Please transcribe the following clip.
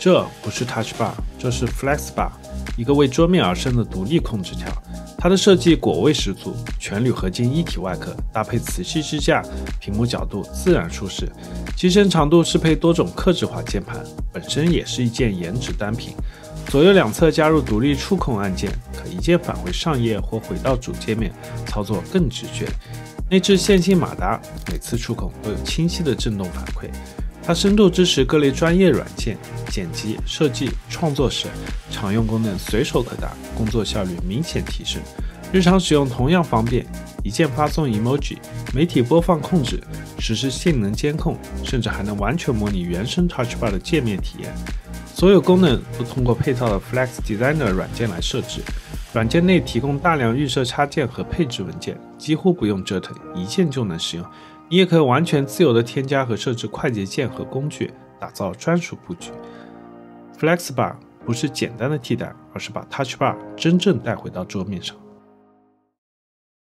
這不是 Touch Bar， 這是 Flex Bar， 一個為桌面而生的獨立控制條。它的設計果味十足，全鋁合金一體外殼搭配磁吸支架，屏幕角度自然舒適，機身長度適配多種客製化鍵盤，本身也是一件顏值單品。左右兩側加入獨立觸控按鍵，可一鍵返回上頁或回到主界面，操作更直覺。內置線性馬達，每次觸控都有清晰的震动反饋。它深度支持各類專業軟件，剪輯、設計、創作時常用功能隨手可達，工作效率明顯提升。日常使用同樣方便，一鍵發送 emoji， 媒體播放控制，實時性能监控，甚至還能完全模擬原生 Touch Bar 的界面體驗。所有功能都通過配套的 Flex Designer 軟件来設置，軟件內提供大量預設插件和配置文件，幾乎不用折騰，一鍵就能使用。你也可以完全自由地添加和設置快捷鍵和工具，打造專屬布局。Flex Bar 不是簡單的替代，而是把 Touch Bar 真正帶回到桌面上。